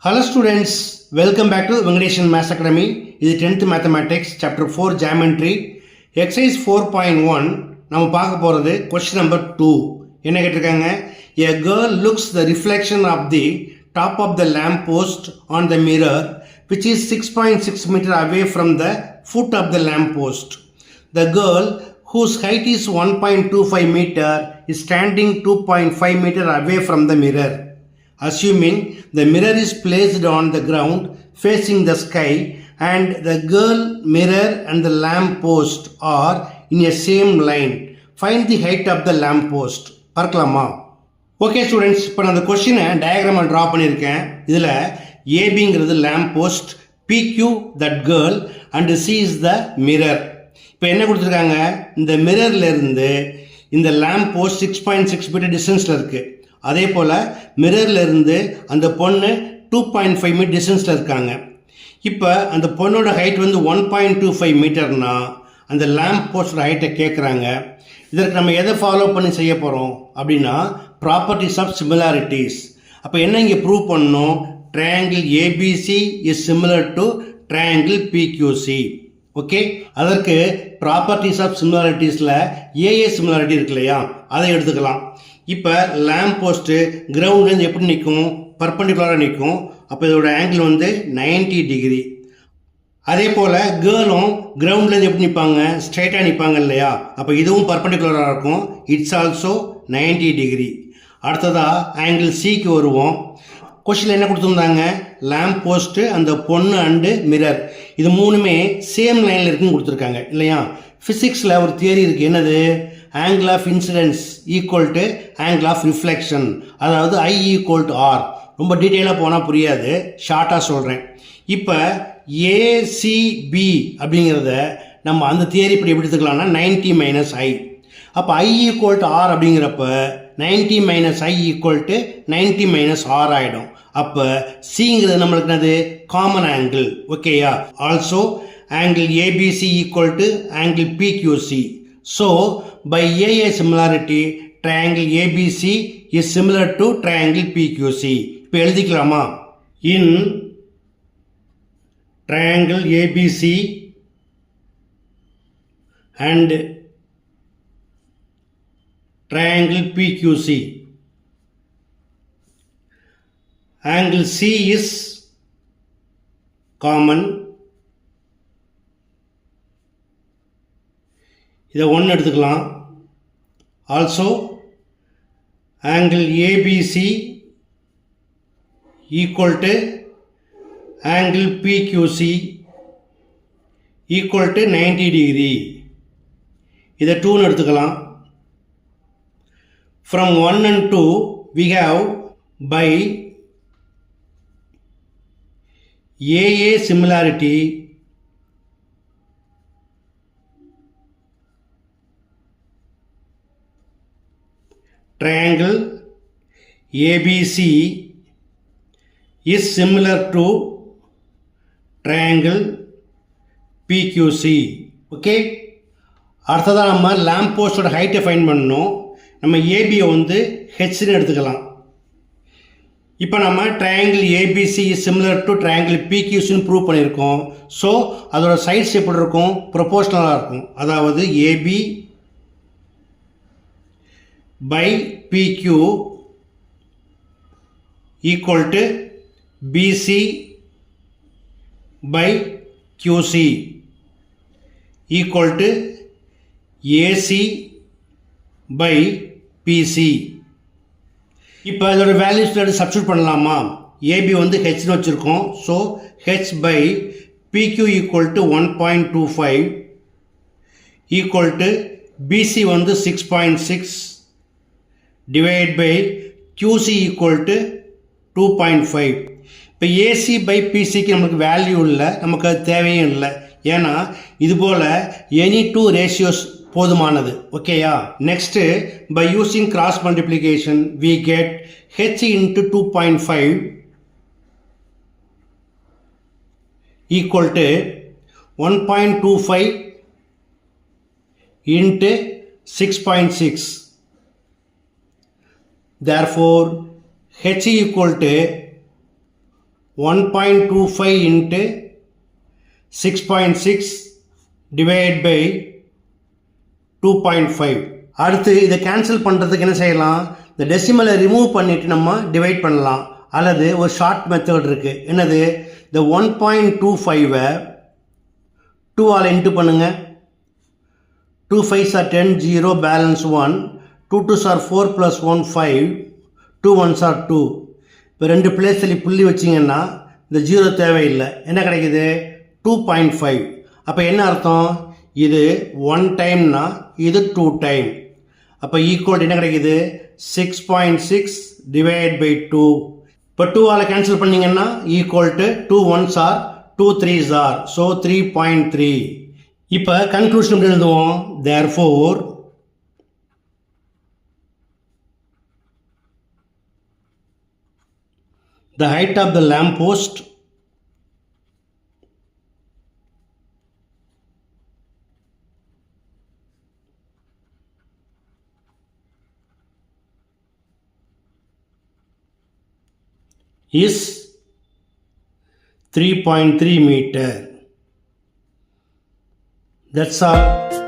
Hello students, welcome back to Vengadeshan Maths Academy. This is 10th Mathematics, Chapter 4 Geometry. Exercise 4.1, நம்ம பார்க்க போகிறது question number 2. என்ன கேட்டிருக்காங்க? A girl looks the reflection of the top of the lamp post on the mirror, which is 6.6 meter away from the foot of the lamp post. The girl, whose height is 1.25 meter, is standing 2.5 meter away from the mirror. Assuming the mirror is placed on the ground facing the sky and the girl, mirror and the lamp post are in a same line. Find the height of the lamp post. பார்க்கலாமா? Okay students, இப்போ நான் அந்த கொஸ்டினை டயக்ராமை draw பண்ணியிருக்கேன். இதில் ஏபிங்கிறது lamp post, PQ that girl and C is the mirror. இப்போ என்ன கொடுத்துருக்காங்க? இந்த மிரர்லேருந்து இந்த லேம்ப் போஸ்ட் 6.6 மீட்டர் டிஸ்டன்ஸில் இருக்குது. அதே போல் மிரர்லேருந்து அந்த பொண்ணு 2.5 மீட்டர் டிஸ்டன்ஸில் இருக்காங்க. இப்போ அந்த பொண்ணோட ஹைட் வந்து 1.25 மீட்டர்னா அந்த லேம்ப் போஸ்டோட ஹைட்டை கேட்குறாங்க. இதற்கு நம்ம எதை ஃபாலோ பண்ணி செய்ய போகிறோம் அப்படின்னா ப்ராப்பர்ட்டிஸ் ஆஃப் சிமிலாரிட்டிஸ். அப்போ என்ன இங்கே ப்ரூவ் பண்ணணும்? Triangle ABC is similar to triangle பிக்யூசி. Okay, அதற்கு ப்ராப்பர்ட்டிஸ் ஆஃப் சிமிலாரிட்டிஸில் ஏஏ சிமிலாரிட்டி இருக்கு இல்லையா, அதை எடுத்துக்கலாம். இப்போ லேம்ப் போஸ்ட்டு கிரவுண்ட்லேருந்து எப்படி நிற்கும்? பர்பண்டிகுலராக நிற்கும். அப்போ இதோட ஆங்கிள் வந்து 90 டிகிரி. அதே போல் கேர்ளும் கிரவுண்ட்லேருந்து எப்படி நிற்பாங்க? ஸ்ட்ரைட்டாக நிற்பாங்க இல்லையா? அப்போ இதுவும் பர்பண்டிகுலராக இருக்கும். It's also 90 degree. அடுத்ததாக ஆங்கிள் சிக்கு வருவோம். கொஸ்டினில் என்ன கொடுத்துருந்தாங்க? லேம்ப் போஸ்ட்டு, அந்த பொண்ணு அண்டு மிரர், இது மூணுமே சேம் லைனில் இருக்குன்னு கொடுத்துருக்காங்க இல்லையா? ஃபிசிக்ஸில் ஒரு தியரி இருக்குது. என்னது? Angle of incidence equal to angle of reflection, அதாவது I ஈக்குவல் டு ஆர். ரொம்ப டீட்டெயிலாக போனால் புரியாது, ஷார்ட்டாக சொல்கிறேன். இப்போ ஏசிபி அப்படிங்கிறத நம்ம அந்த தியரி இப்படி எப்படி எடுத்துக்கலாம்னா 90 மைனஸ் ஐ. அப்போ I ஈக்குவல் டு ஆர் அப்படிங்கிறப்ப 90 minus I equal to 90 minus R ஆகிடும். அப்போ சிங்கிறது நம்மளுக்கு என்னது? Common angle. ஓகேயா? Also angle ABC equal to angle PQC. So, by AA similarity, triangle ABC is similar to triangle PQC. இப்போ எழுதிக்கலாமா? In triangle ABC and triangle PQC, angle C is common. இதை 1 எடுத்துக்கலாம். Also angle ABC equal to angle பிக்யூசி equal to 90 degree. இதை 2ன்னு எடுத்துக்கலாம். From 1 and 2 we have by AA similarity triangle ABC is similar to triangle PQC. Okay, அடுத்ததான் நம்ம lamp போஸ்டோட ஹைட்டை find பண்ணணும். நம்ம ஏபியை வந்து ஹெச்னு எடுத்துக்கலாம். இப்போ நம்ம triangle ABC is similar to triangle பிக்யூசின்னு ப்ரூவ் பண்ணியிருக்கோம். ஸோ அதோட சைட்ஸ் எப்படி இருக்கும்? ப்ரொபோர்ஷனலாக இருக்கும். அதாவது AB by PQ equal to BC by QC equal to AC by PC. இப்போ இதோட வேல்யூஸ் சப்ஸ்டியூட் பண்ணலாமா? ஏபி வந்து ஹெச்னு வச்சுருக்கோம். So H by PQ equal to 1.25 equal to PC வந்து 6.6 divided by QC equal to 2.5. இப்போ ஏசி பை பிசிக்கு நமக்கு வேல்யூ இல்லை, நமக்கு அது தேவையும் இல்லை. ஏன்னா இது போல் எனி 2 ரேஷியோஸ் போதுமானது. ஓகேயா? Next by using cross multiplication we get H into 2.5 equal to 1.25 into 6.6. Therefore, H equal to 1.25 into 6.6 divided by 2.5. அடுத்து இதை கேன்சல் பண்ணுறதுக்கு என்ன செய்யலாம், இந்த டெசிமலை ரிமூவ் பண்ணிவிட்டு நம்ம டிவைட் பண்ணலாம். அல்லது ஒரு ஷார்ட் மெத்தட் இருக்குது. என்னது, இந்த 1.25 2 ஆல் இன்ட்டு பண்ணுங்கள். 2 5s are 10, 0 balance 1, 2 2s are 4 plus 1 5, 2 1s are 2. இப்போ ரெண்டு பிளேஸில் புள்ளி வச்சிங்கன்னா இந்த 0 தேவையில்லை. என்ன கிடைக்குது, 2.5. அப்போ என்ன அர்த்தம், இது 1 டைம்னா இது 2 டைம். அப்போ ஈக்குவல் என்ன கிடைக்குது, 6.6 டிவைட் பை 2. இப்போ 2 ஆல் கேன்சல் பண்ணிங்கன்னா equal to 2 1s are 2 3s are, so 3.3. இப்போ கன்க்ளூஷன் எப்படி எழுதுவோம், therefore the height of the lamp post is 3.3 meter. That's all.